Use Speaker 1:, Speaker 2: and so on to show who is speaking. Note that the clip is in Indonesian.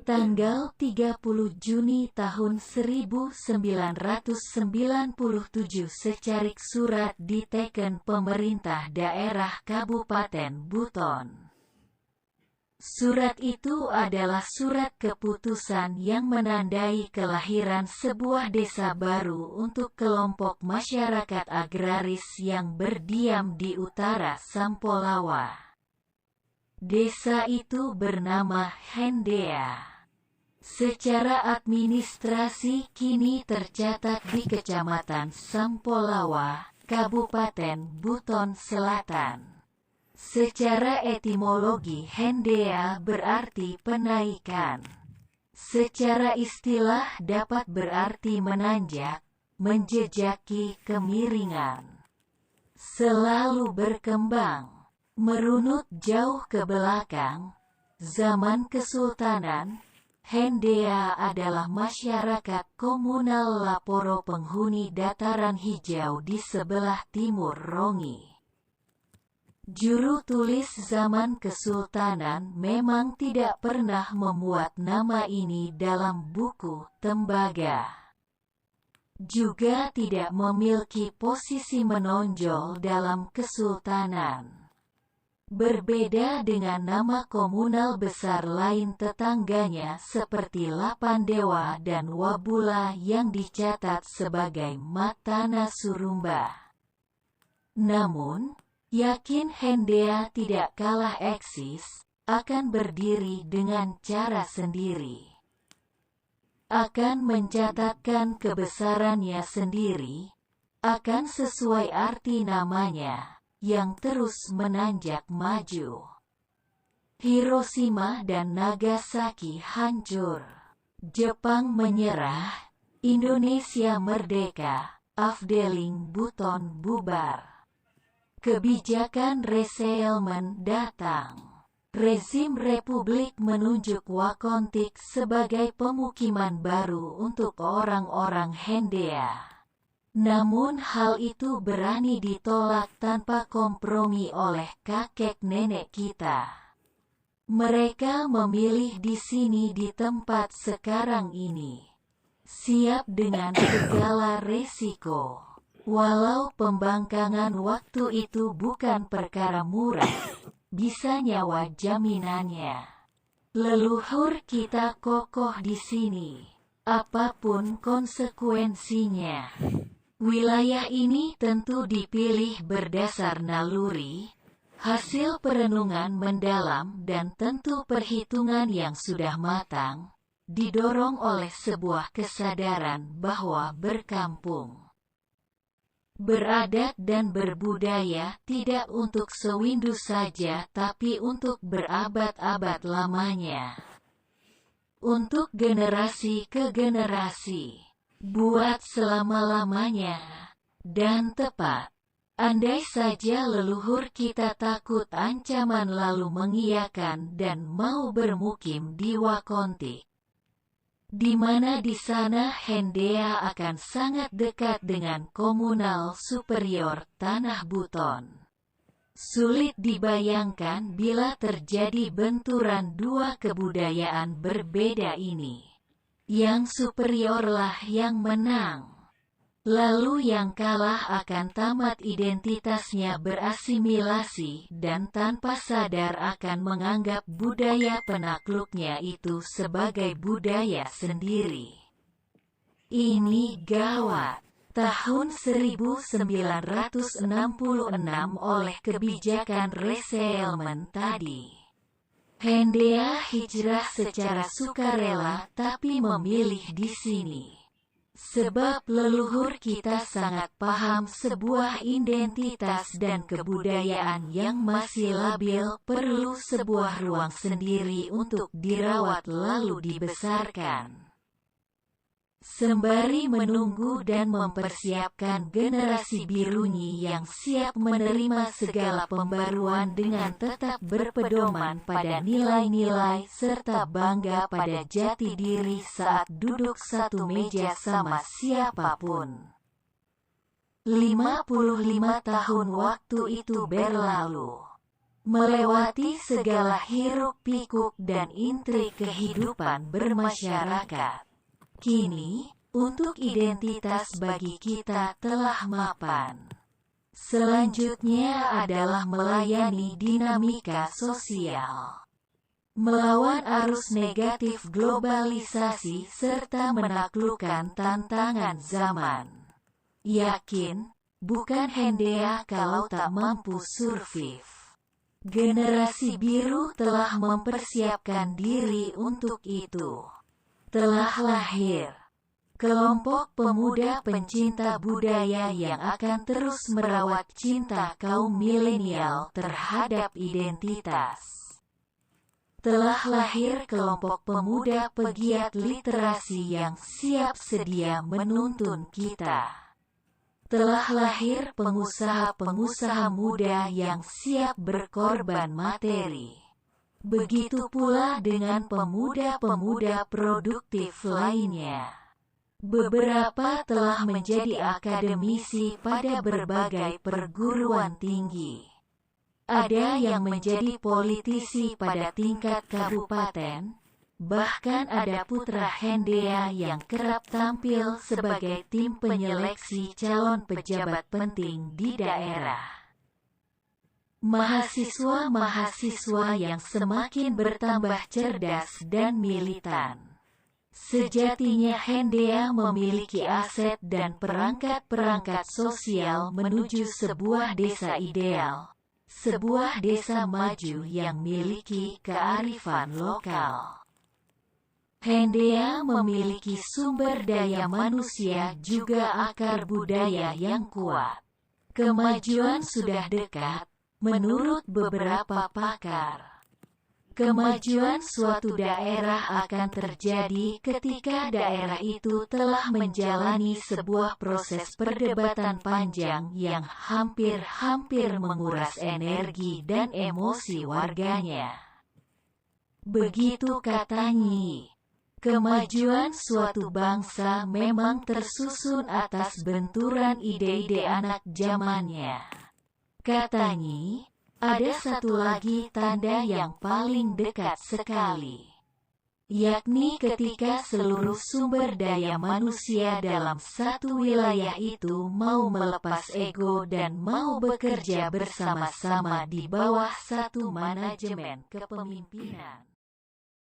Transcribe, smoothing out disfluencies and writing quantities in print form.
Speaker 1: Tanggal 30 Juni tahun 1997 secarik surat diteken pemerintah daerah Kabupaten Buton. Surat itu adalah surat keputusan yang menandai kelahiran sebuah desa baru untuk kelompok masyarakat agraris yang berdiam di utara Sampolawa. Desa itu bernama Hendea. Secara administrasi kini tercatat di Kecamatan Sampolawa, Kabupaten Buton Selatan. Secara etimologi Hendea berarti penaikan. Secara istilah dapat berarti menanjak, menjejaki kemiringan. Selalu berkembang, merunut jauh ke belakang, zaman Kesultanan, Hendea adalah masyarakat komunal Laporo penghuni dataran hijau di sebelah timur Rongi. Juru tulis zaman Kesultanan memang tidak pernah memuat nama ini dalam buku tembaga. Juga tidak memiliki posisi menonjol dalam Kesultanan. Berbeda dengan nama komunal besar lain tetangganya seperti Lapandewa dan Wabula yang dicatat sebagai Matana Surumba. Namun, yakin Hendea tidak kalah eksis, akan berdiri dengan cara sendiri. Akan mencatatkan kebesarannya sendiri, akan sesuai arti namanya, yang terus menanjak maju. Hiroshima dan Nagasaki hancur. Jepang menyerah. Indonesia merdeka. Afdeling Buton bubar. Kebijakan resettlement datang. Rezim Republik menunjuk Wakontik sebagai pemukiman baru untuk orang-orang Hendea. Namun hal itu berani ditolak tanpa kompromi oleh kakek nenek kita. Mereka memilih di sini di tempat sekarang ini. Siap dengan segala resiko. Walau pembangkangan waktu itu bukan perkara murah, bisa nyawa jaminannya. Leluhur kita kokoh di sini, apapun konsekuensinya. Wilayah ini tentu dipilih berdasar naluri, hasil perenungan mendalam dan tentu perhitungan yang sudah matang, didorong oleh sebuah kesadaran bahwa berkampung, beradat dan berbudaya tidak untuk sewindu saja tapi untuk berabad-abad lamanya. Untuk generasi ke generasi. Buat selama-lamanya. Dan tepat. Andai saja leluhur kita takut ancaman lalu mengiyakan dan mau bermukim di Wakontik. Di mana di sana Hendea akan sangat dekat dengan komunal superior Tanah Buton. Sulit dibayangkan bila terjadi benturan dua kebudayaan berbeda ini. Yang superiorlah yang menang. Lalu yang kalah akan tamat identitasnya berasimilasi dan tanpa sadar akan menganggap budaya penakluknya itu sebagai budaya sendiri. Ini gawat. Tahun 1966 oleh kebijakan resettlement tadi. Hendea hijrah secara sukarela tapi memilih di sini. Sebab leluhur kita sangat paham sebuah identitas dan kebudayaan yang masih labil perlu sebuah ruang sendiri untuk dirawat lalu dibesarkan. Sembari menunggu dan mempersiapkan generasi birunyi yang siap menerima segala pembaruan dengan tetap berpedoman pada nilai-nilai serta bangga pada jati diri saat duduk satu meja sama siapapun. 55 tahun waktu itu berlalu. melewati segala hiruk-pikuk dan intrik kehidupan bermasyarakat. Kini, untuk identitas bagi kita telah mapan. Selanjutnya adalah melayani dinamika sosial, melawan arus negatif globalisasi serta menaklukkan tantangan zaman. Yakin, bukan hendea kalau tak mampu survive. Generasi biru telah mempersiapkan diri untuk itu. Telah lahir kelompok pemuda pencinta budaya yang akan terus merawat cinta kaum milenial terhadap identitas. Telah lahir kelompok pemuda pegiat literasi yang siap sedia menuntun kita. Telah lahir pengusaha-pengusaha muda yang siap berkorban materi. Begitu pula dengan pemuda-pemuda produktif lainnya. Beberapa telah menjadi akademisi pada berbagai perguruan tinggi. Ada yang menjadi politisi pada tingkat kabupaten. Bahkan ada putra hendea yang kerap tampil sebagai tim penyeleksi calon pejabat penting di daerah. Mahasiswa-mahasiswa yang semakin bertambah cerdas dan militan. Sejatinya hendea memiliki aset dan perangkat-perangkat sosial menuju sebuah desa ideal. Sebuah desa maju yang memiliki kearifan lokal. Hendea memiliki sumber daya manusia juga akar budaya yang kuat. Kemajuan sudah dekat, menurut beberapa pakar. Kemajuan suatu daerah akan terjadi ketika daerah itu telah menjalani sebuah proses perdebatan panjang yang hampir-hampir menguras energi dan emosi warganya. Begitu katanya. Kemajuan suatu bangsa memang tersusun atas benturan ide-ide anak zamannya. Katanya, ada satu lagi tanda yang paling dekat sekali, yakni ketika seluruh sumber daya manusia dalam satu wilayah itu mau melepas ego dan mau bekerja bersama-sama di bawah satu manajemen kepemimpinan.